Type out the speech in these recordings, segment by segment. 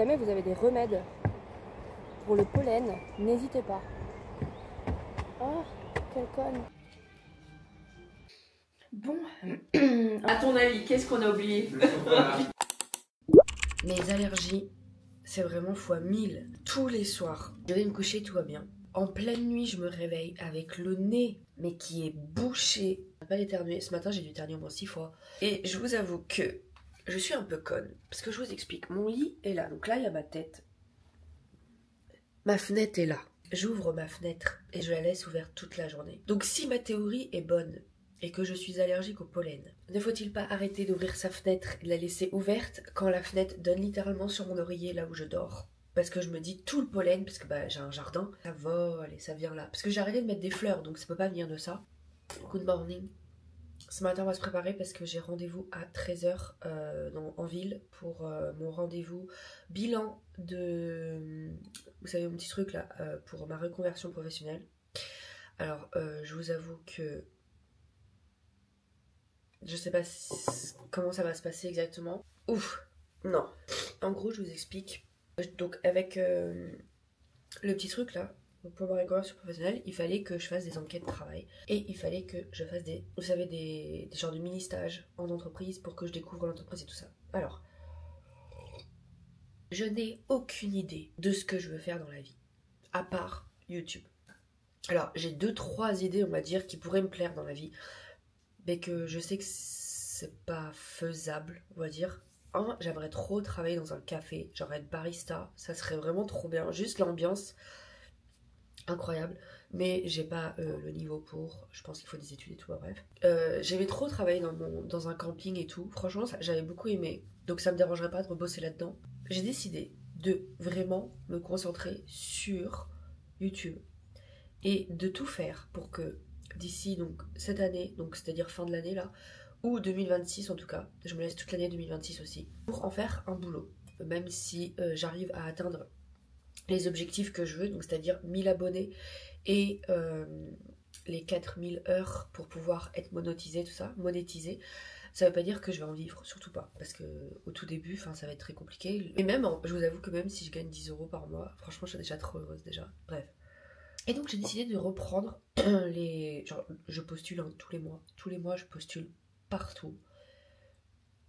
jamais vous avez des remèdes pour le pollen, n'hésitez pas. Oh, quelle conne. Bon, à ton avis, qu'est-ce qu'on a oublié? Mes allergies, c'est vraiment fois 1000. Tous les soirs, je vais me coucher, tout va bien. En pleine nuit, je me réveille avec le nez, mais qui est bouché. Je n'ai pas d'éternuer. Ce matin, j'ai dû éternuer au moins 6 fois. Et je vous avoue que je suis un peu conne. Parce que je vous explique, mon lit est là. Donc là, il y a ma tête. Ma fenêtre est là. J'ouvre ma fenêtre et je la laisse ouverte toute la journée. Donc si ma théorie est bonne et que je suis allergique au pollen, ne faut-il pas arrêter d'ouvrir sa fenêtre et de la laisser ouverte quand la fenêtre donne littéralement sur mon oreiller là où je dors? Parce que je me dis tout le pollen, parce que j'ai un jardin, ça vole et ça vient là. Parce que j'ai arrêté de mettre des fleurs, donc ça peut pas venir de ça. Good morning. Ce matin, on va se préparer parce que j'ai rendez-vous à 13h en ville pour mon rendez-vous bilan de... Vous savez, mon petit truc là, pour ma reconversion professionnelle. Alors, je vous avoue que je sais pas comment ça va se passer exactement. Ouf, non. En gros, je vous explique. Donc, avec le petit truc là, pour ma reconversion professionnelle, il fallait que je fasse des enquêtes de travail. Et il fallait que je fasse vous savez, des genres de mini-stages en entreprise pour que je découvre l'entreprise et tout ça. Alors, je n'ai aucune idée de ce que je veux faire dans la vie, à part YouTube. Alors, j'ai 2-3 idées, on va dire, qui pourraient me plaire dans la vie, mais que je sais que c'est pas faisable, on va dire. J'aimerais trop travailler dans un café, genre être barista, ça serait vraiment trop bien. Juste l'ambiance, incroyable, mais j'ai pas le niveau pour, je pense qu'il faut des études et tout, bref. J'aimais trop travailler dans un camping et tout, franchement j'avais beaucoup aimé, donc ça me dérangerait pas de rebosser là-dedans. J'ai décidé de vraiment me concentrer sur YouTube et de tout faire pour que d'ici donc cette année, donc c'est-à-dire fin de l'année là, ou 2026 en tout cas, je me laisse toute l'année 2026 aussi, pour en faire un boulot, même si j'arrive à atteindre les objectifs que je veux, donc c'est-à-dire 1000 abonnés et les 4000 heures pour pouvoir être monétisé, tout ça, monétisé. Ça veut pas dire que je vais en vivre, surtout pas, parce que au tout début, ça va être très compliqué. Et même, je vous avoue que même si je gagne 10 € par mois, franchement, je suis déjà trop heureuse déjà. Bref. Et donc j'ai décidé de reprendre genre, je postule tous les mois. Tous les mois, je postule partout.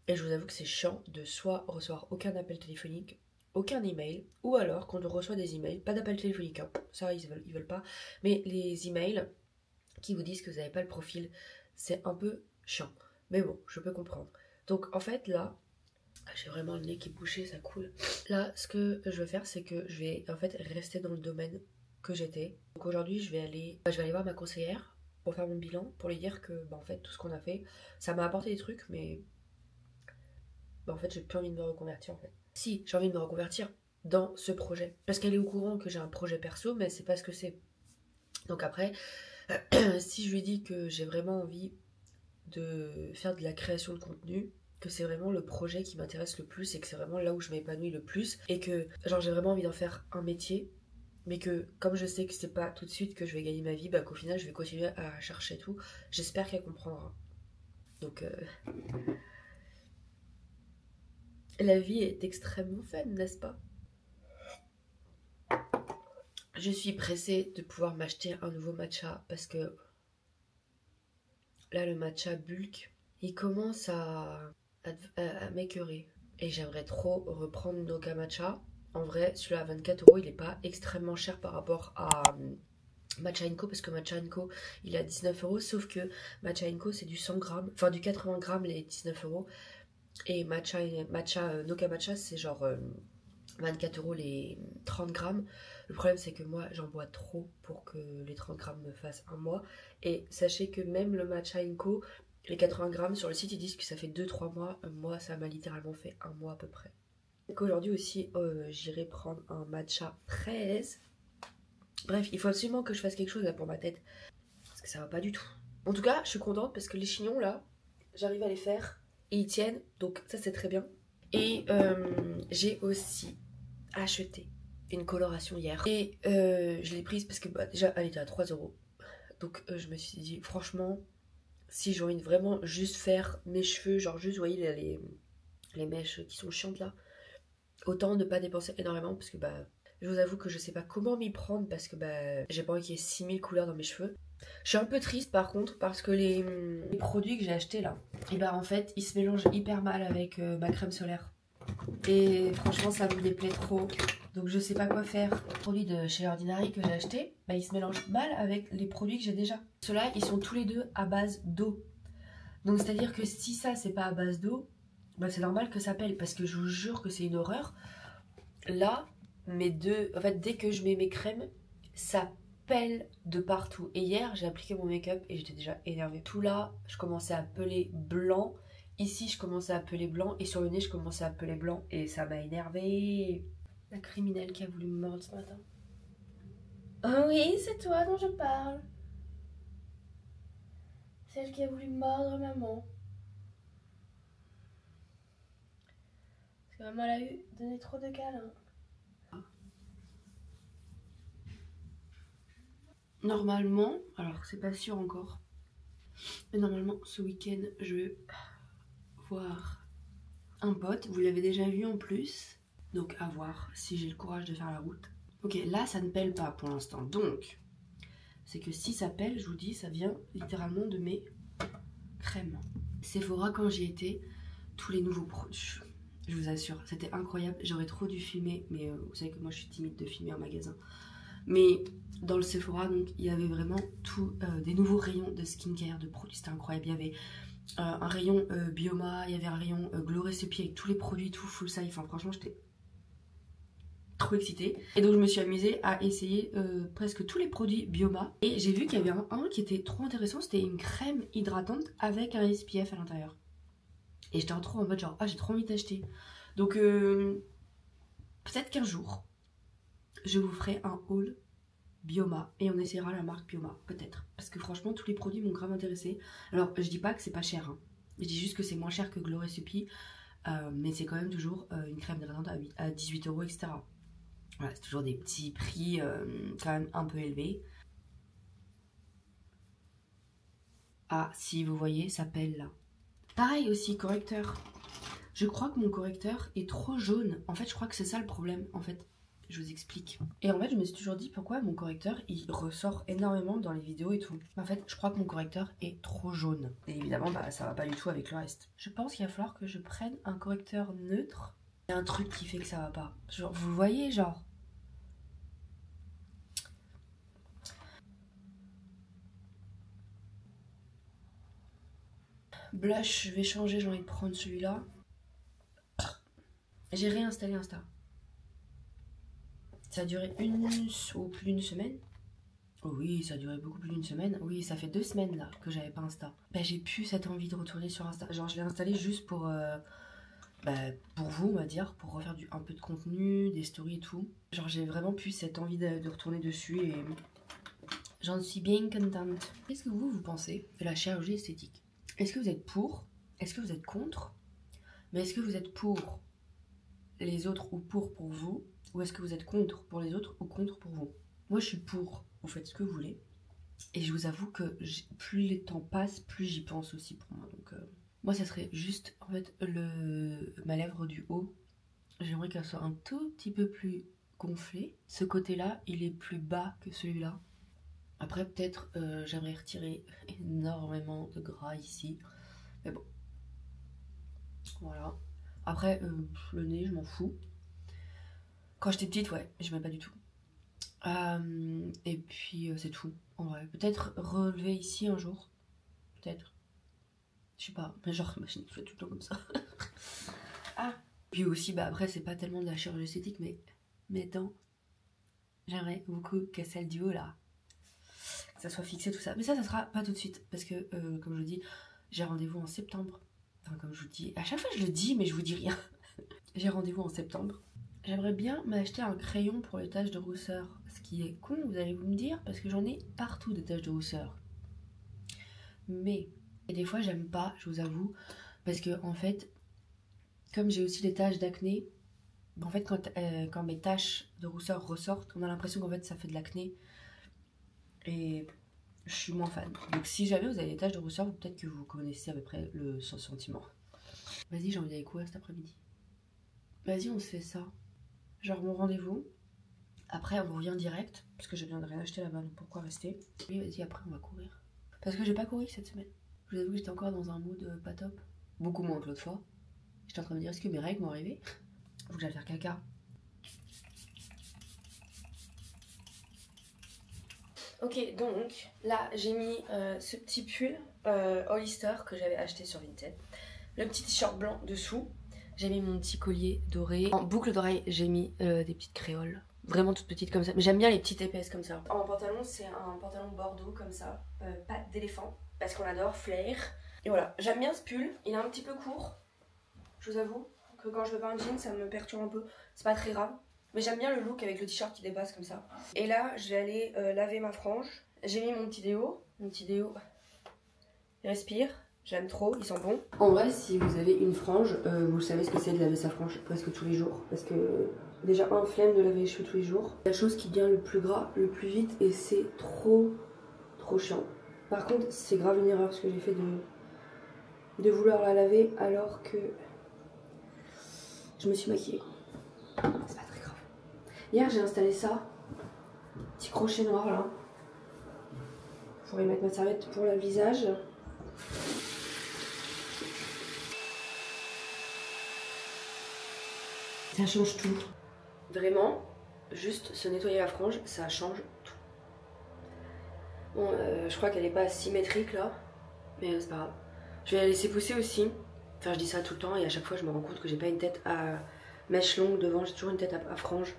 Et je vous avoue que c'est chiant de soit recevoir aucun appel téléphonique, aucun email, ou alors quand on reçoit des emails, pas d'appel téléphonique, hein, ça ils veulent pas, mais les emails qui vous disent que vous n'avez pas le profil, c'est un peu chiant. Mais bon, je peux comprendre. Donc en fait là, j'ai vraiment le nez qui est bouché, ça coule. Là, ce que je veux faire, c'est que je vais en fait rester dans le domaine que j'étais. Donc aujourd'hui, je vais aller voir ma conseillère pour faire mon bilan, pour lui dire que en fait tout ce qu'on a fait, ça m'a apporté des trucs, mais en fait j'ai plus envie de me reconvertir en fait. Si, j'ai envie de me reconvertir dans ce projet. Parce qu'elle est au courant que j'ai un projet perso, mais c'est pas ce que c'est. Donc après, si je lui dis que j'ai vraiment envie de faire de la création de contenu, que c'est vraiment le projet qui m'intéresse le plus et que c'est vraiment là où je m'épanouis le plus et que genre j'ai vraiment envie d'en faire un métier, mais que comme je sais que c'est pas tout de suite que je vais gagner ma vie, qu'au final je vais continuer à chercher tout, j'espère qu'elle comprendra. Donc la vie est extrêmement fun, n'est-ce pas? Je suis pressée de pouvoir m'acheter un nouveau matcha parce que là le matcha bulk, il commence à m'écœurer. Et j'aimerais trop reprendre Noga Matcha. En vrai, celui-là à 24 €, il est pas extrêmement cher par rapport à Matcha Co, parce que Matcha Co il est à 19 €, sauf que Matcha Co c'est du 100 grammes, enfin du 80 grammes les 19 €, et Noga Matcha c'est genre 24 € les 30 grammes. Le problème c'est que moi j'en bois trop pour que les 30 grammes me fassent un mois, et sachez que même le Matcha Co, les 80 grammes sur le site ils disent que ça fait 2-3 mois, moi ça m'a littéralement fait un mois à peu près. Donc aujourd'hui aussi j'irai prendre un matcha fraise. Bref, il faut absolument que je fasse quelque chose là pour ma tête, parce que ça va pas du tout. En tout cas je suis contente parce que les chignons là, j'arrive à les faire et ils tiennent, donc ça c'est très bien. Et j'ai aussi acheté une coloration hier et je l'ai prise parce que déjà elle était à 3 €. Donc je me suis dit franchement, si j'ai envie de vraiment juste faire mes cheveux, genre juste vous voyez les mèches qui sont chiantes là, autant ne pas dépenser énormément parce que je vous avoue que je sais pas comment m'y prendre parce que j'ai pas envie qu'il y ait 6000 couleurs dans mes cheveux. Je suis un peu triste par contre parce que les produits que j'ai achetés là, et en fait ils se mélangent hyper mal avec ma crème solaire. Et franchement ça me déplaît trop. Donc je sais pas quoi faire. Les produits de chez Ordinary que j'ai achetés, ils se mélangent mal avec les produits que j'ai déjà. Ceux-là ils sont tous les deux à base d'eau. Donc c'est à dire que si ça c'est pas à base d'eau, c'est normal que ça pèle parce que je vous jure que c'est une horreur. Là, en fait dès que je mets mes crèmes, ça pèle de partout. Et hier j'ai appliqué mon make-up et j'étais déjà énervée. Tout là, je commençais à peler blanc. Ici je commençais à peler blanc et sur le nez je commençais à peler blanc et ça m'a énervée. La criminelle qui a voulu me mordre ce matin. Oh oui, c'est toi dont je parle. Celle qui a voulu mordre maman. Parce que maman elle a donné trop de câlins. Normalement, alors c'est pas sûr encore, mais normalement ce week-end je vais voir un pote. Vous l'avez déjà vu en plus. Donc à voir si j'ai le courage de faire la route. Ok, là ça ne pèle pas pour l'instant. Donc, c'est que si ça pèle, je vous dis, ça vient littéralement de mes crèmes. Sephora, quand j'y étais, tous les nouveaux produits, je vous assure, c'était incroyable. J'aurais trop dû filmer, mais vous savez que moi je suis timide de filmer en magasin. Mais dans le Sephora, donc il y avait vraiment tout, des nouveaux rayons de skincare, de produits, c'était incroyable. Il y avait un rayon Bioma, il y avait un rayon Glow Recipe avec tous les produits, tout full size. Enfin, franchement, j'étais trop excitée. Et donc, je me suis amusée à essayer presque tous les produits Bioma. Et j'ai vu qu'il y avait un qui était trop intéressant, c'était une crème hydratante avec un SPF à l'intérieur. Et j'étais trop en mode genre, ah, j'ai trop envie d'acheter. Donc, peut-être qu'un jour, je vous ferai un haul Bioma et on essaiera la marque Bioma, peut-être. Parce que franchement, tous les produits m'ont grave intéressé. Alors, je dis pas que c'est pas cher, hein. Je dis juste que c'est moins cher que Glow Recipe, mais c'est quand même toujours une crème hydratante à 18 €, etc. Voilà, c'est toujours des petits prix quand même un peu élevés. Ah, si vous voyez, ça pèle là. Pareil aussi, correcteur. Je crois que mon correcteur est trop jaune. En fait, je crois que c'est ça le problème, en fait. Je vous explique. Et en fait, je me suis toujours dit pourquoi mon correcteur, il ressort énormément dans les vidéos et tout. En fait, je crois que mon correcteur est trop jaune. Et évidemment, ça va pas du tout avec le reste. Je pense qu'il va falloir que je prenne un correcteur neutre. Il y a un truc qui fait que ça va pas. Genre, vous voyez, genre... Blush, je vais changer, j'ai envie de prendre celui-là. J'ai réinstallé Insta. Ça a duré plus d'une semaine. Oh oui, ça a duré beaucoup plus d'une semaine. Oui, ça fait 2 semaines là que j'avais pas Insta. J'ai plus cette envie de retourner sur Insta. Genre, je l'ai installé juste pour vous, on va dire, pour refaire un peu de contenu, des stories et tout. Genre, j'ai vraiment plus cette envie de retourner dessus et j'en suis bien contente. Qu'est-ce que vous pensez de la chirurgie esthétique? Est-ce que vous êtes pour? Est-ce que vous êtes contre? Mais est-ce que vous êtes pour les autres ou pour vous? Ou est-ce que vous êtes contre pour les autres ou contre pour vous? Moi, je suis pour. Vous faites ce que vous voulez. Et je vous avoue que plus les temps passent, plus j'y pense aussi pour moi. Donc, moi, ça serait juste, en fait, ma lèvre du haut. J'aimerais qu'elle soit un tout petit peu plus gonflée. Ce côté-là, il est plus bas que celui-là. Après, peut-être, j'aimerais retirer énormément de gras ici. Mais bon. Voilà. Après, le nez, je m'en fous. Quand j'étais petite, ouais, je m'aimais pas du tout. Et puis, c'est tout, en vrai. Peut-être relever ici un jour. Peut-être. Je sais pas. Mais genre, je fais tout le temps comme ça. Ah. Puis aussi, après, c'est pas tellement de la chirurgie esthétique, mais mes dents, j'aimerais beaucoup que celle du haut, là, que ça soit fixé, tout ça. Mais ça sera pas tout de suite. Parce que, comme je vous dis, j'ai rendez-vous en septembre. Enfin, comme je vous dis, à chaque fois je le dis, mais je vous dis rien. J'ai rendez-vous en septembre. J'aimerais bien m'acheter un crayon pour les taches de rousseur. Ce qui est con, vous allez vous me dire, parce que j'en ai partout des taches de rousseur. Mais, et des fois j'aime pas, je vous avoue, parce que en fait, comme j'ai aussi des taches d'acné, en fait quand mes taches de rousseur ressortent, on a l'impression qu'en fait ça fait de l'acné. Et je suis moins fan. Donc si jamais vous avez des taches de rousseur, peut-être que vous connaissez à peu près ce sentiment. Vas-y, j'ai envie d'aller courir cet après-midi. Vas-y, on se fait ça. Genre mon rendez-vous. Après, on revient direct. Parce que j'ai besoin de rien acheter là-bas, donc pourquoi rester? Oui, vas-y, après, on va courir. Parce que j'ai pas couru cette semaine. Je vous avoue que j'étais encore dans un mood pas top. Beaucoup moins que l'autre fois. J'étais en train de me dire, est-ce que mes règles vont arriver? Faut que j'aille faire caca. Ok, donc là j'ai mis ce petit pull Hollister que j'avais acheté sur Vinted. Le petit t-shirt blanc dessous. J'ai mis mon petit collier doré. En boucle d'oreille, j'ai mis des petites créoles. Vraiment toutes petites comme ça. Mais j'aime bien les petites épaisses comme ça. En pantalon, c'est un pantalon bordeaux comme ça. Pas d'éléphant. Parce qu'on adore, flair. Et voilà, j'aime bien ce pull. Il est un petit peu court. Je vous avoue que quand je veux pas un jean, ça me perturbe un peu. C'est pas très grave. Mais j'aime bien le look avec le t-shirt qui dépasse comme ça. Et là, je vais aller laver ma frange. J'ai mis mon petit déo. Mon petit déo, il respire. J'aime trop, il sent bon. En vrai, si vous avez une frange, vous savez ce que c'est de laver sa frange presque tous les jours. Parce que déjà, flemme de laver les cheveux tous les jours. La chose qui devient le plus gras, le plus vite, et c'est trop chiant. Par contre, c'est grave une erreur ce que j'ai fait de vouloir la laver alors que je me suis maquillée. C'est pas très grave. Hier, j'ai installé ça. Petit crochet noir là. Je pourrais mettre ma serviette pour le visage. Ça change tout. Vraiment, juste se nettoyer la frange, ça change tout. Bon, je crois qu'elle est pas symétrique là. Mais c'est pas grave. Je vais la laisser pousser aussi. Enfin, je dis ça tout le temps et à chaque fois, je me rends compte que j'ai pas une tête à mèche longue devant. J'ai toujours une tête à frange.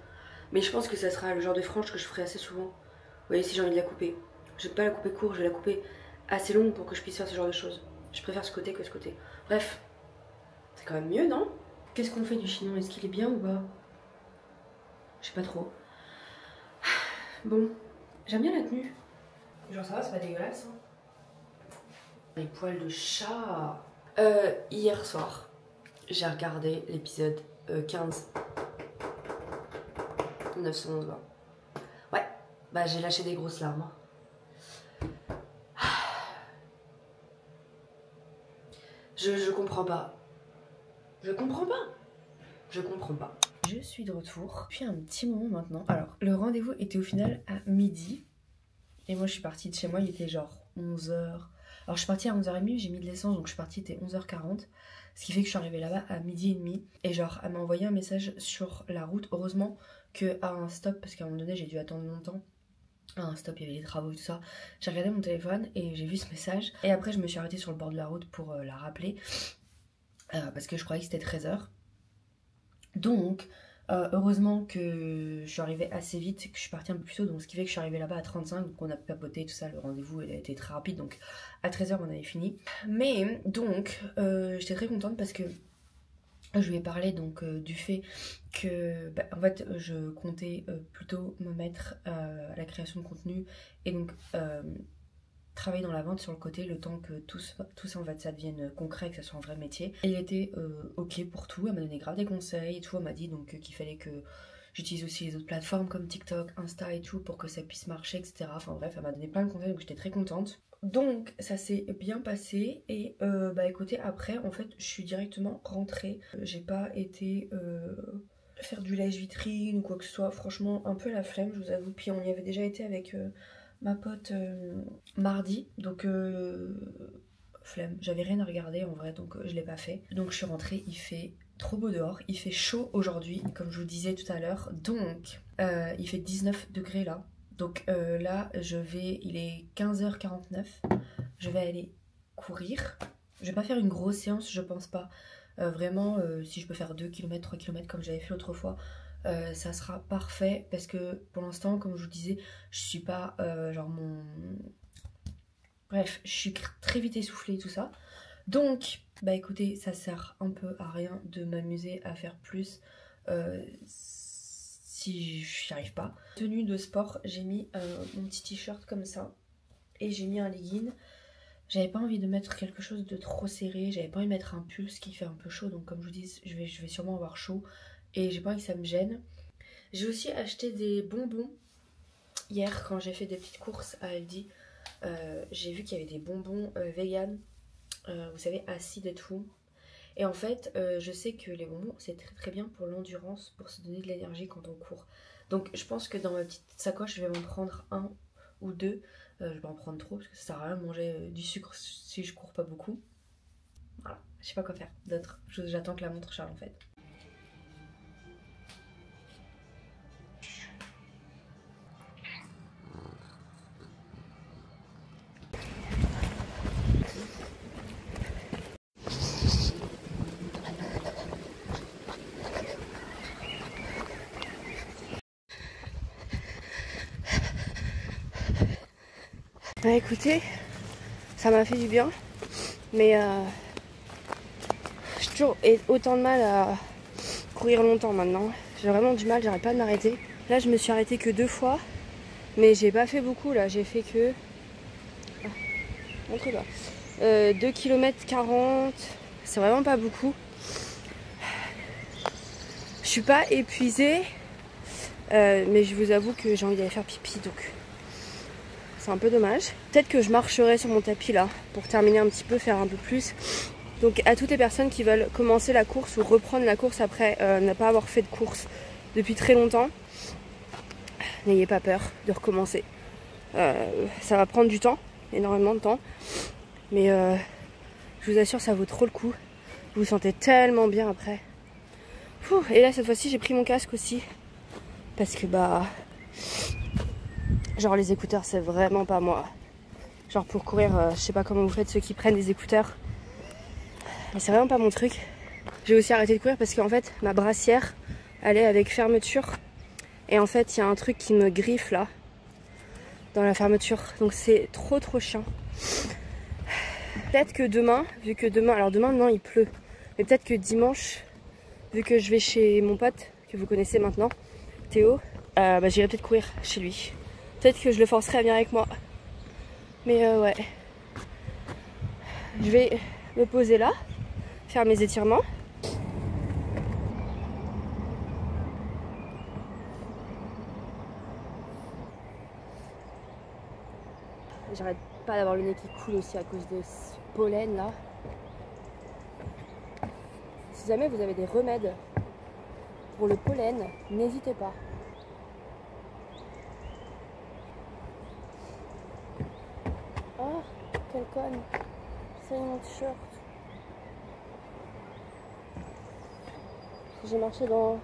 Mais je pense que ça sera le genre de frange que je ferai assez souvent. Vous voyez, si j'ai envie de la couper. Je vais pas la couper court, je vais la couper assez longue pour que je puisse faire ce genre de choses. Je préfère ce côté que ce côté. Bref, c'est quand même mieux, non? Qu'est-ce qu'on fait du chignon? Est-ce qu'il est bien ou pas? Je sais pas trop. Bon, j'aime bien la tenue. Genre ça va, c'est pas dégueulasse. Hein. Les poils de chat. Hier soir, j'ai regardé l'épisode 15. 911. Ouais, bah j'ai lâché des grosses larmes. Je comprends pas. Je comprends pas. Je comprends pas. Je suis de retour depuis un petit moment maintenant. Alors, le rendez-vous était au final à midi. Et moi, je suis partie de chez moi, il était genre 11h. Alors, je suis partie à 11h30, j'ai mis de l'essence, donc je suis partie, il était 11h40. Ce qui fait que je suis arrivée là-bas à midi et demi. Et genre, elle m'a envoyé un message sur la route. Heureusement qu'à un stop, parce qu'à un moment donné, j'ai dû attendre longtemps. À un stop, il y avait des travaux et tout ça. J'ai regardé mon téléphone et j'ai vu ce message. Et après, je me suis arrêtée sur le bord de la route pour la rappeler. Parce que je croyais que c'était 13h. Donc, heureusement que je suis arrivée assez vite, que je suis partie un peu plus tôt, donc ce qui fait que je suis arrivée là-bas à 35, donc on a papoté tout ça, le rendez-vous il a été très rapide, donc à 13h on avait fini. Mais donc, j'étais très contente parce que je lui ai parlé donc du fait que, en fait, je comptais plutôt me mettre à la création de contenu et donc travailler dans la vente sur le côté le temps que tout ça en fait ça devienne concret, que ça soit un vrai métier. Et il était ok pour tout, elle m'a donné grave des conseils et tout, elle m'a dit donc qu'il fallait que j'utilise aussi les autres plateformes comme TikTok, Insta et tout pour que ça puisse marcher, etc. Enfin bref, elle m'a donné plein de conseils, donc j'étais très contente. Donc ça s'est bien passé et bah écoutez, après en fait je suis directement rentrée. J'ai pas été faire du lèche-vitrine ou quoi que ce soit, franchement un peu la flemme je vous avoue. Puis on y avait déjà été avec ma pote mardi, donc flemme, j'avais rien à regarder en vrai, donc je l'ai pas fait. Donc je suis rentrée, il fait trop beau dehors, il fait chaud aujourd'hui, comme je vous disais tout à l'heure, donc il fait 19 degrés là. Donc là, il est 15h49, je vais aller courir. Je vais pas faire une grosse séance, je pense pas. Vraiment, si je peux faire 2 km, 3 km comme j'avais fait l'autre fois, ça sera parfait parce que pour l'instant, comme je vous disais, je suis pas bref, je suis très vite essoufflée et tout ça. Donc, bah écoutez, ça sert un peu à rien de m'amuser à faire plus si j'y arrive pas. Tenue de sport, j'ai mis mon petit t-shirt comme ça et j'ai mis un legging. J'avais pas envie de mettre quelque chose de trop serré, j'avais pas envie de mettre un pull, ce qui fait un peu chaud, donc comme je vous dis, je vais sûrement avoir chaud et j'ai pas envie que ça me gêne. J'ai aussi acheté des bonbons hier quand j'ai fait des petites courses à Aldi. J'ai vu qu'il y avait des bonbons vegan, vous savez, acides et tout. Et en fait, je sais que les bonbons, c'est très très bien pour l'endurance, pour se donner de l'énergie quand on court. Donc je pense que dans ma petite sacoche, je vais m'en prendre un ou deux. Je vais pas en prendre trop parce que ça sert à rien de manger du sucre si je cours pas beaucoup. Voilà, je sais pas quoi faire d'autre. J'attends que la montre charge en fait. Bah écoutez, ça m'a fait du bien, mais j'ai toujours autant de mal à courir longtemps maintenant. J'ai vraiment du mal, j'arrête pas de m'arrêter. Là je me suis arrêtée que 2 fois, mais j'ai pas fait beaucoup là, j'ai fait que... Ah, montre-toi. 2 km 40, c'est vraiment pas beaucoup. Je suis pas épuisée, mais je vous avoue que j'ai envie d'aller faire pipi, donc c'est un peu dommage. Peut-être que je marcherai sur mon tapis là, pour terminer un petit peu, faire un peu plus. Donc à toutes les personnes qui veulent commencer la course ou reprendre la course après ne pas avoir fait de course depuis très longtemps, n'ayez pas peur de recommencer. Ça va prendre du temps, énormément de temps, mais je vous assure ça vaut trop le coup. Vous vous sentez tellement bien après. Et là cette fois-ci j'ai pris mon casque aussi, parce que bah... genre les écouteurs c'est vraiment pas moi. Genre pour courir, je sais pas comment vous faites ceux qui prennent des écouteurs. Mais c'est vraiment pas mon truc. J'ai aussi arrêté de courir parce qu'en fait ma brassière elle est avec fermeture. Et en fait il y a un truc qui me griffe là dans la fermeture. Donc c'est trop chiant. Peut-être que demain, vu que demain, alors demain non il pleut. Mais peut-être que dimanche, vu que je vais chez mon pote, que vous connaissez maintenant, Théo, bah, j'irai peut-être courir chez lui. Peut-être que je le forcerai à venir avec moi. Mais ouais. Je vais me poser là, faire mes étirements. J'arrête pas d'avoir le nez qui coule aussi à cause de ce pollen là. Si jamais vous avez des remèdes pour le pollen, n'hésitez pas. Oh, quelle conne. C'est mon t-shirt. J'ai marché dans...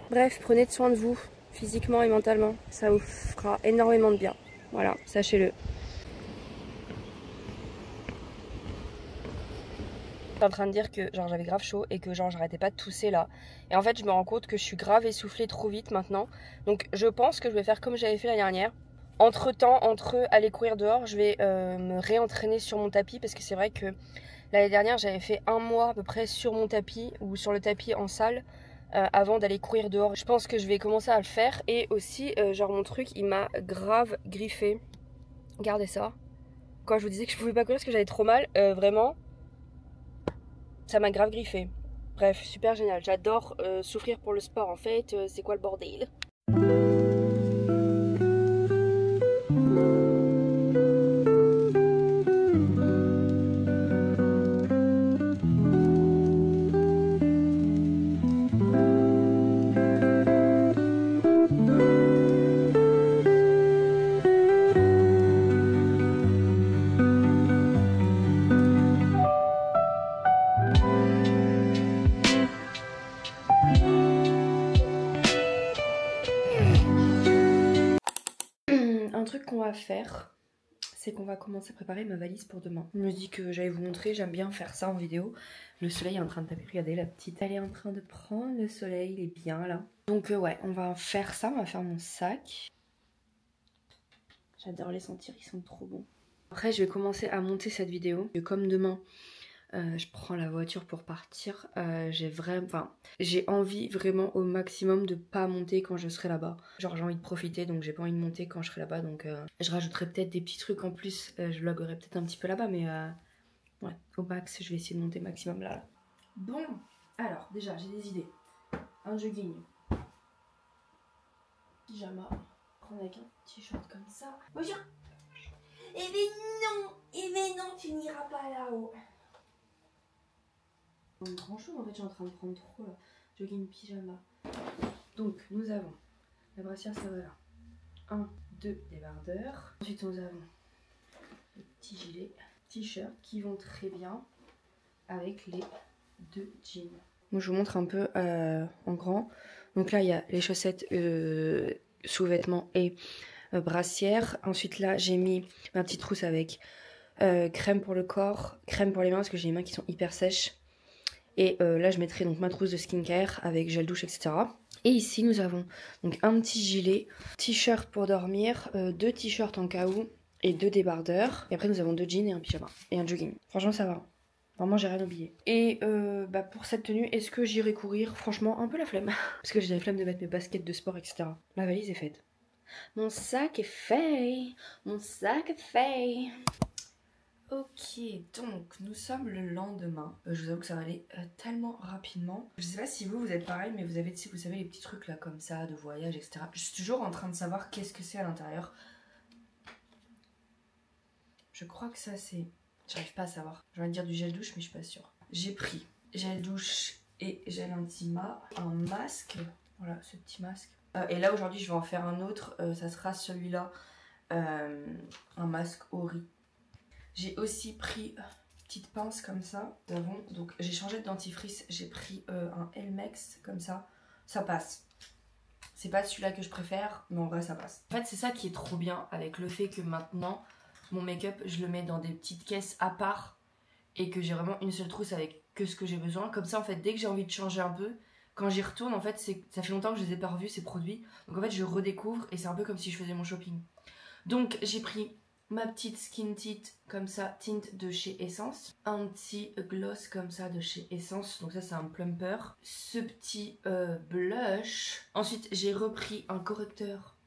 Bref, prenez soin de vous, physiquement et mentalement. Ça vous fera énormément de bien. Voilà, sachez-le. Je suis en train de dire que genre j'avais grave chaud et que genre j'arrêtais pas de tousser là. Et en fait je me rends compte que je suis grave essoufflée trop vite maintenant. Donc je pense que je vais faire comme j'avais fait la dernière. Entre aller courir dehors, je vais me réentraîner sur mon tapis. Parce que c'est vrai que l'année dernière j'avais fait 1 mois à peu près sur mon tapis ou sur le tapis en salle. Avant d'aller courir dehors. Je pense que je vais commencer à le faire. Et aussi genre mon truc il m'a grave griffé. Regardez ça. Quand je vous disais que je pouvais pas courir parce que j'avais trop mal, vraiment ça m'a grave griffé. Bref, super génial. J'adore souffrir pour le sport en fait. C'est quoi le bordel? Un truc qu'on va faire, c'est qu'on va commencer à préparer ma valise pour demain. Je me dis que j'allais vous montrer, j'aime bien faire ça en vidéo. Le soleil est en train de taper, regardez la petite, elle est en train de prendre le soleil, il est bien là. Donc ouais, on va faire ça, on va faire mon sac. J'adore les sentir, ils sont trop bons. Après je vais commencer à monter cette vidéo. Et comme demain, je prends la voiture pour partir. J'ai envie vraiment au maximum de pas monter quand je serai là-bas. Genre j'ai envie de profiter, donc j'ai pas envie de monter quand je serai là-bas. Donc je rajouterai peut-être des petits trucs en plus. Je vloguerai peut-être un petit peu là-bas, mais ouais, au max, je vais essayer de monter maximum là. Bon, alors déjà j'ai des idées. Un jogging, pyjama, prendre avec un t-shirt comme ça. Bonjour. Eh ben non, tu n'iras pas là-haut. Un grand chaud en fait, je suis en train de prendre trop là. Jogging pyjama. Donc nous avons la brassière, ça va là. 1, 2 débardeurs. Ensuite nous avons le petit gilet, t-shirt qui vont très bien avec les 2 jeans. Donc je vous montre un peu en grand. Donc là il y a les chaussettes sous-vêtements et brassière. Ensuite là j'ai mis ma petite trousse avec crème pour le corps, crème pour les mains parce que j'ai les mains qui sont hyper sèches. Et là je mettrai donc ma trousse de skincare avec gel douche, etc. Et ici nous avons donc un petit gilet, t-shirt pour dormir, 2 t-shirts en cas où et 2 débardeurs. Et après nous avons 2 jeans et un pyjama et un jogging. Franchement ça va. Vraiment j'ai rien oublié. Et pour cette tenue, est-ce que j'irai courir? Franchement un peu la flemme. Parce que j'ai la flemme de mettre mes baskets de sport, etc. La valise est faite. Mon sac est fait. Mon sac est fait. Ok, donc nous sommes le lendemain. Je vous avoue que ça va aller tellement rapidement. Je sais pas si vous êtes pareil, mais vous avez, vous savez, les petits trucs là comme ça, de voyage, etc. Je suis toujours en train de savoir qu'est-ce que c'est à l'intérieur. Je crois que ça c'est... J'arrive pas à savoir. J'ai envie de dire du gel douche, mais je suis pas sûre. J'ai pris gel douche et gel intima, un masque. Voilà, ce petit masque. Et là aujourd'hui je vais en faire un autre. Ça sera celui-là. Un masque au riz. J'ai aussi pris une petite pince comme ça. Donc j'ai changé de dentifrice. J'ai pris un Elmex comme ça. Ça passe. C'est pas celui-là que je préfère, mais en vrai ça passe. En fait c'est ça qui est trop bien avec le fait que maintenant mon make-up je le mets dans des petites caisses à part. Et que j'ai vraiment une seule trousse avec que ce que j'ai besoin. Comme ça en fait dès que j'ai envie de changer un peu, quand j'y retourne en fait ça fait longtemps que je les ai pas revus ces produits. Donc en fait je redécouvre et c'est un peu comme si je faisais mon shopping. Donc j'ai pris ma petite skin tint comme ça, tint de chez Essence. Un petit gloss comme ça de chez Essence. Donc ça c'est un plumper. Ce petit blush. Ensuite j'ai repris un correcteur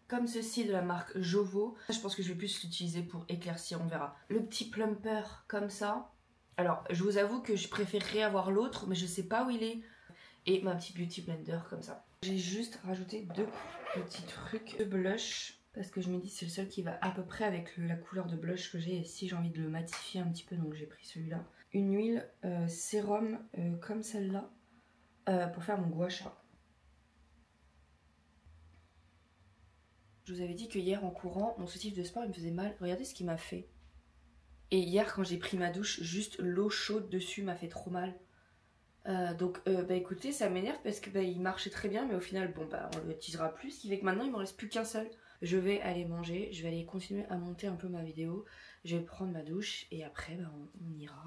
comme ceci de la marque Jovo. Je pense que je vais plus l'utiliser pour éclaircir, on verra. Le petit plumper comme ça. Alors je vous avoue que je préférerais avoir l'autre mais je sais pas où il est. Et ma petite beauty blender comme ça. J'ai juste rajouté 2 petits trucs de blush. Parce que je me dis c'est le seul qui va à peu près avec la couleur de blush que j'ai. Et si j'ai envie de le matifier un petit peu, donc j'ai pris celui-là. Une huile sérum comme celle-là pour faire mon gua sha. Je vous avais dit que hier en courant, mon soutif de sport il me faisait mal. Regardez ce qu'il m'a fait. Et hier quand j'ai pris ma douche, juste l'eau chaude dessus m'a fait trop mal. Donc écoutez, ça m'énerve parce que il marchait très bien, mais au final on le utilisera plus, ce qui fait que maintenant il m'en reste plus qu'un seul. Je vais aller manger, je vais aller continuer à monter un peu ma vidéo, je vais prendre ma douche et après on ira,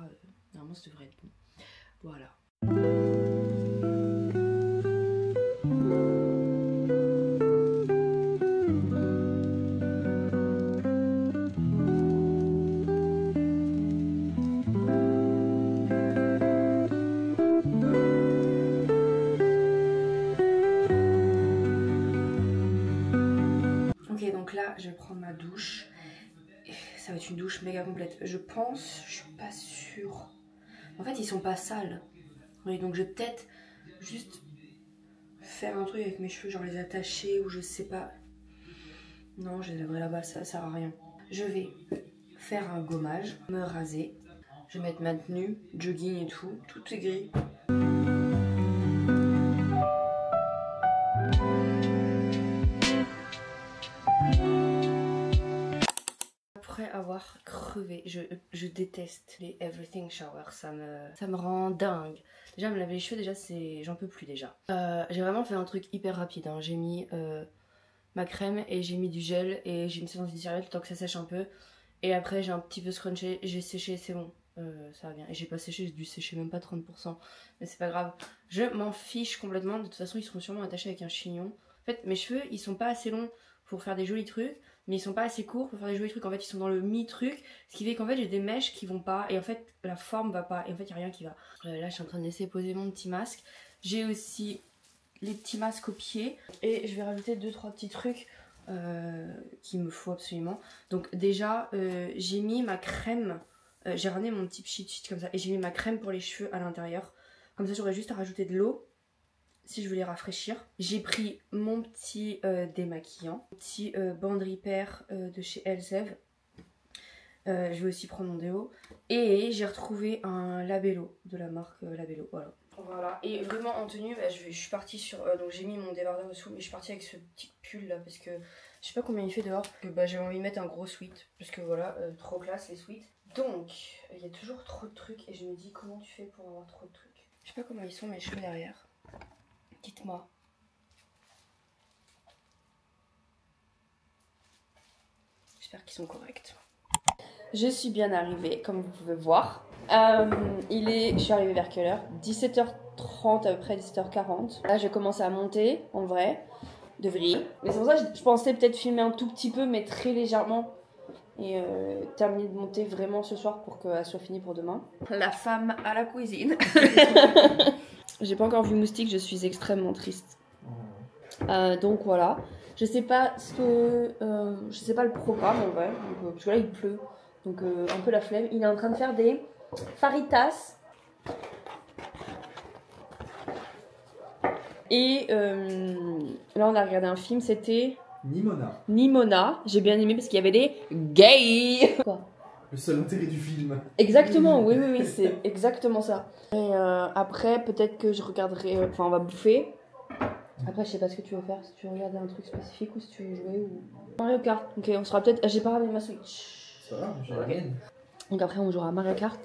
normalement ça devrait être bon. Voilà. Donc là je vais prendre ma douche. Ça va être une douche méga complète. Je pense, je suis pas sûre. En fait ils sont pas sales. Oui, donc je vais peut-être juste faire un truc avec mes cheveux, genre les attacher ou je sais pas. Non, je les laverai là-bas, ça sert à rien. Je vais faire un gommage, me raser. Je vais mettre ma tenue, jogging et tout. Tout est gris. Après avoir crevé, je déteste les everything shower, ça me rend dingue. Déjà me laver les cheveux, déjà j'en peux plus déjà. J'ai vraiment fait un truc hyper rapide, hein. J'ai mis ma crème et j'ai mis du gel et j'ai mis ça dans une serviette le temps que ça sèche un peu. Et après j'ai un petit peu scrunché, j'ai séché, c'est bon, ça va bien. Et j'ai pas séché, j'ai dû sécher même pas 30%, mais c'est pas grave. Je m'en fiche complètement, de toute façon ils seront sûrement attachés avec un chignon. En fait mes cheveux ils sont pas assez longs pour faire des jolis trucs, mais ils sont pas assez courts pour faire des jolis trucs. En fait ils sont dans le mi-truc, ce qui fait qu'en fait j'ai des mèches qui vont pas et en fait la forme va pas et en fait il y a rien qui va. Là je suis en train de laisser poser mon petit masque. J'ai aussi les petits masques aux pieds et je vais rajouter 2-3 petits trucs qu'il me faut absolument. Donc déjà j'ai mis ma crème, j'ai ramené mon petit cheat sheet comme ça et j'ai mis ma crème pour les cheveux à l'intérieur. Comme ça j'aurais juste à rajouter de l'eau si je veux les rafraîchir. J'ai pris mon petit démaquillant, petit band repair de chez Elsev. Je vais aussi prendre mon déo. Et j'ai retrouvé un labello de la marque Labello. Voilà. Voilà. Et vraiment en tenue, bah, je suis partie sur. Donc j'ai mis mon débardeur dessous, mais je suis partie avec ce petit pull là parce que je sais pas combien il fait dehors. Bah, j'ai envie de mettre un gros sweat parce que voilà, trop classe les sweats. Donc il y a toujours trop de trucs et je me dis comment tu fais pour avoir trop de trucs. Je sais pas comment ils sont mes cheveux derrière. Dites-moi. J'espère qu'ils sont corrects. Je suis bien arrivée, comme vous pouvez voir. Je suis arrivée vers quelle heure? 17h30 à peu près, 17h40. Là, j'ai commencé à monter, en vrai, de vrille. Mais c'est pour ça que je pensais peut-être filmer un tout petit peu, mais très légèrement. Et terminer de monter vraiment ce soir pour qu'elle soit finie pour demain. La femme à la cuisine. J'ai pas encore vu Moustique, je suis extrêmement triste. Donc voilà. Je sais pas le programme en vrai, donc, parce que là il pleut, donc un peu la flemme. Il est en train de faire des faritas. Et là on a regardé un film, c'était Nimona. J'ai bien aimé parce qu'il y avait des gays. Quoi? Le seul intérêt du film. Exactement, oui, c'est exactement ça. Et après peut-être que je regarderai, enfin on va bouffer. Après, je sais pas ce que tu veux faire, si tu veux regarder un truc spécifique ou si tu veux jouer ou... Mario Kart, ok, on sera peut-être... J'ai pas ramené ma Switch. Ça va, j'ai rien. Donc après, on jouera à Mario Kart.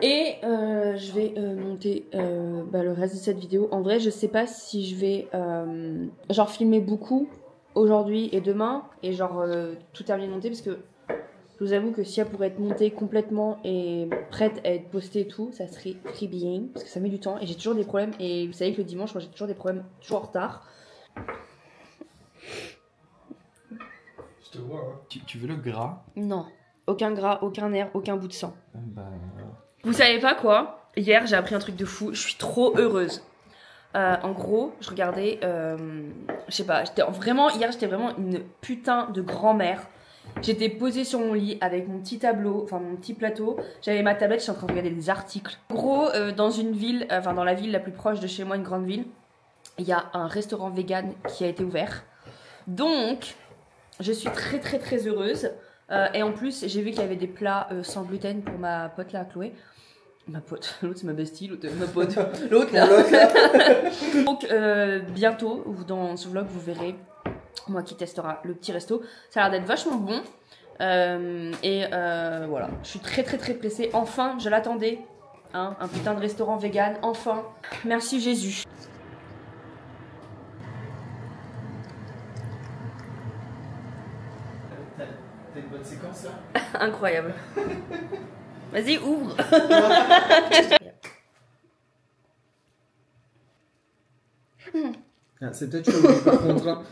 Et je vais monter le reste de cette vidéo. En vrai, je sais pas si je vais genre filmer beaucoup aujourd'hui et demain. Et genre tout terminer de monter parce que... Je vous avoue que si elle pourrait être montée complètement et prête à être postée et tout, ça serait très bien, parce que ça met du temps et j'ai toujours des problèmes. Et vous savez que le dimanche, moi j'ai toujours des problèmes, toujours en retard. Je te vois, hein. Tu veux le gras? Non, aucun gras, aucun nerf, aucun bout de sang. Bah... Vous savez pas quoi? Hier j'ai appris un truc de fou, je suis trop heureuse. En gros, je regardais, je sais pas, hier j'étais vraiment une putain de grand-mère. J'étais posée sur mon lit avec mon petit tableau, enfin mon petit plateau. J'avais ma tablette, j'étais en train de regarder des articles. En gros, dans une ville, dans la ville la plus proche de chez moi, une grande ville, il y a un restaurant vegan qui a été ouvert. Donc, je suis très très très heureuse. Et en plus, j'ai vu qu'il y avait des plats sans gluten pour ma pote là, Chloé. Ma pote, l'autre c'est ma bestie, l'autre ma pote, l'autre là. Donc, bientôt, dans ce vlog, vous verrez moi qui testera le petit resto. Ça a l'air d'être vachement bon. Voilà. Je suis très très très pressée. Enfin, je l'attendais. Hein, un putain de restaurant vegan. Enfin. Merci Jésus. T'as une bonne séquence là? Incroyable. Vas-y, ouvre. Ah, c'est peut-être chaud par contre. Hein.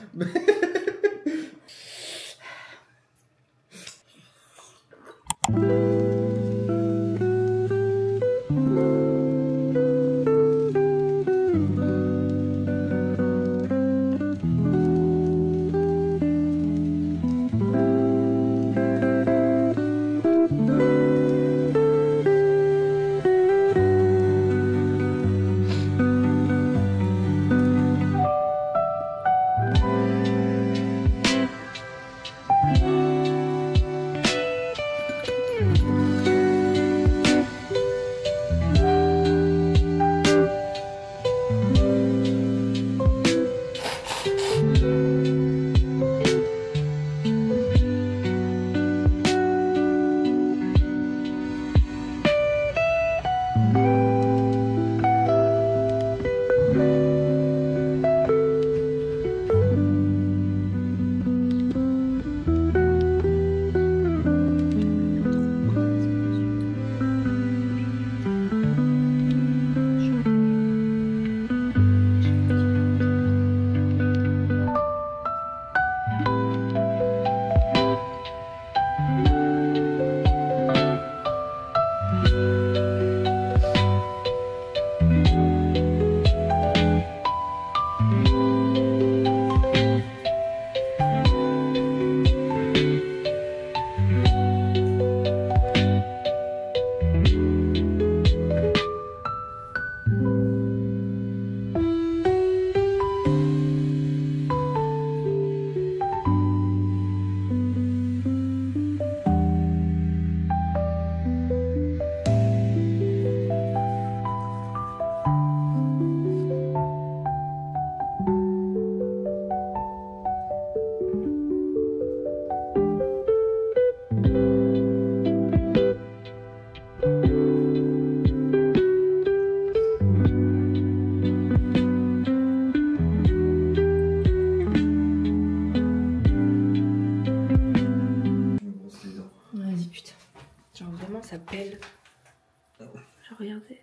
regardez.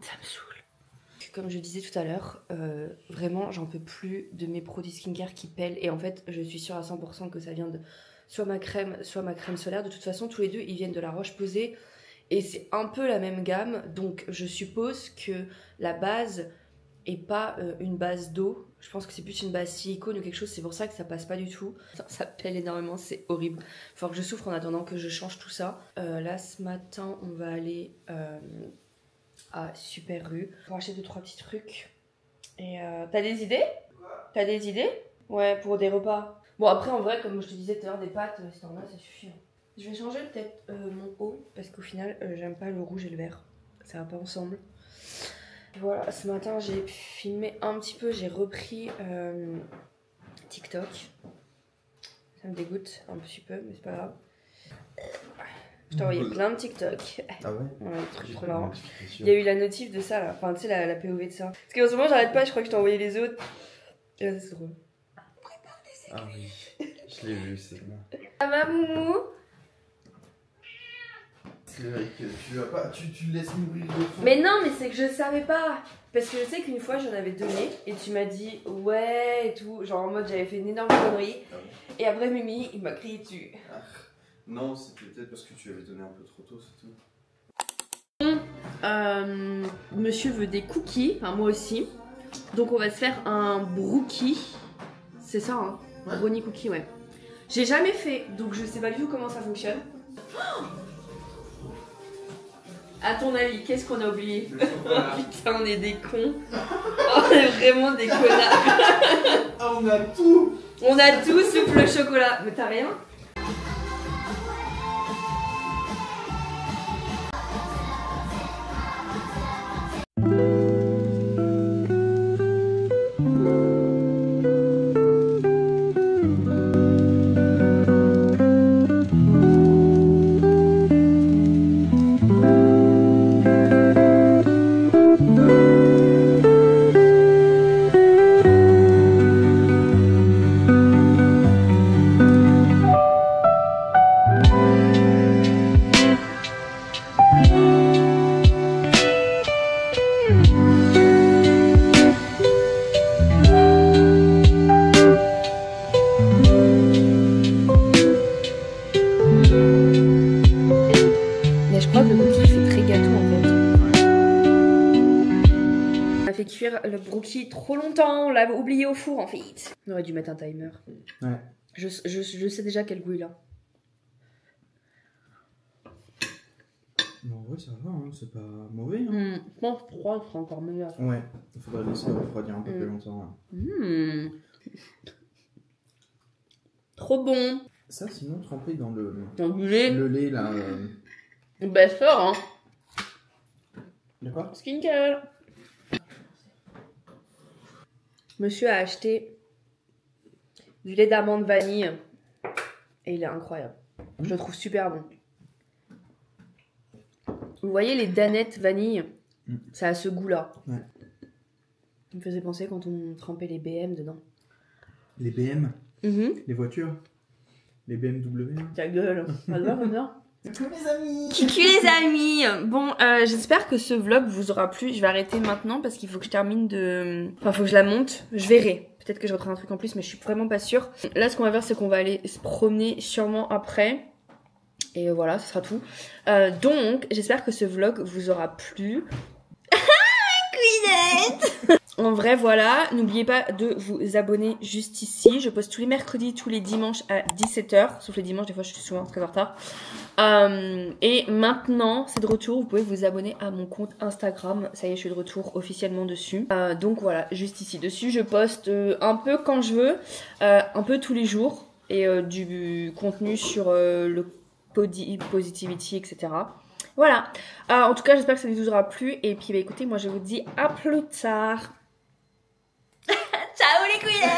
Ça me saoule. Comme je disais tout à l'heure, vraiment j'en peux plus de mes produits skincare qui pèlent. Et en fait je suis sûre à 100% que ça vient de soit ma crème solaire. De toute façon tous les deux ils viennent de La Roche-Posay. Et c'est un peu la même gamme. Donc je suppose que la base est pas une base d'eau. Je pense que c'est plus une base silicone ou quelque chose. C'est pour ça que ça passe pas du tout. Ça pèle énormément, c'est horrible. Faut que je souffre en attendant que je change tout ça. Là ce matin on va aller... à Super Rue pour acheter 2-3 petits trucs. Et t'as des idées? T'as des idées? Ouais, pour des repas. Bon après en vrai comme je te disais tout à l'heure, des pâtes, si t'en as ça suffit. Je vais changer peut-être mon haut parce qu'au final j'aime pas le rouge et le vert. Ça va pas ensemble. Voilà, ce matin j'ai filmé un petit peu, j'ai repris TikTok. Ça me dégoûte un petit peu mais c'est pas grave. Je t'ai envoyé plein de TikTok. Ah ouais? Ouais, des trucs trop marrants. Il y a eu la notif de ça là, enfin tu sais la POV de ça. Parce qu'en ce moment j'arrête pas, je crois que je t'ai envoyé les autres. Et là c'est drôle. Ah oui, je l'ai vu, c'est bon. Ça va Moumou? C'est vrai que tu vas pas, tu laisses mourir de faim. Mais non mais c'est que je savais pas. Parce que je sais qu'une fois j'en avais donné et tu m'as dit ouais et tout. Genre en mode j'avais fait une énorme connerie. Ah oui. Et après Mimi il m'a crié dessus. Ah. Non, c'était peut-être parce que tu avais donné un peu trop tôt, c'est tout. Monsieur veut des cookies, enfin moi aussi. Donc on va se faire un brookie. C'est ça hein? Ouais. Brownie cookie, ouais. J'ai jamais fait, donc je sais pas du tout comment ça fonctionne. Oh, à ton avis, qu'est-ce qu'on a oublié? Putain, on est des cons. On est vraiment des connards. Ah, on a tout. On a tout sauf le chocolat. Mais t'as rien? Cuire le brookie trop longtemps, on l'a oublié au four en fait. On aurait dû mettre un timer. Ouais. Je sais déjà quel goût il a. Non, ouais, ça va, hein, c'est pas mauvais. Hein. Je pense froid sera encore meilleur. Ouais, il faudrait laisser refroidir un peu plus longtemps. Hein. Trop bon. Ça, sinon, trempé dans le lait. Le lait, là. Bah, fort, hein. De quoi? Skincare. Monsieur a acheté du lait d'amande vanille et il est incroyable. Je le trouve super bon. Vous voyez les danettes vanille, ça a ce goût-là. Ouais. Il me faisait penser quand on trempait les BM dedans. Les BM, les voitures, les BMW. Hein. Ta gueule, ça te va comme ça? Coucou les amis! Coucou les amis! Bon, j'espère que ce vlog vous aura plu. Je vais arrêter maintenant parce qu'il faut que je termine de... Enfin, faut que je la monte. Je verrai. Peut-être que je reprendrai un truc en plus, mais je suis vraiment pas sûre. Là, ce qu'on va faire, c'est qu'on va aller se promener sûrement après. Et voilà, ce sera tout. Donc, j'espère que ce vlog vous aura plu. En vrai, voilà, n'oubliez pas de vous abonner juste ici. Je poste tous les mercredis, tous les dimanches à 17h. Sauf les dimanches, des fois je suis souvent très en retard. Et maintenant, c'est de retour. Vous pouvez vous abonner à mon compte Instagram. Ça y est, je suis de retour officiellement dessus. Donc voilà, juste ici dessus, je poste un peu quand je veux, un peu tous les jours. Et du contenu sur le positivity, etc. Voilà, en tout cas j'espère que ça vous aura plu et puis bah, écoutez, moi je vous dis à plus tard. Ciao les couilles.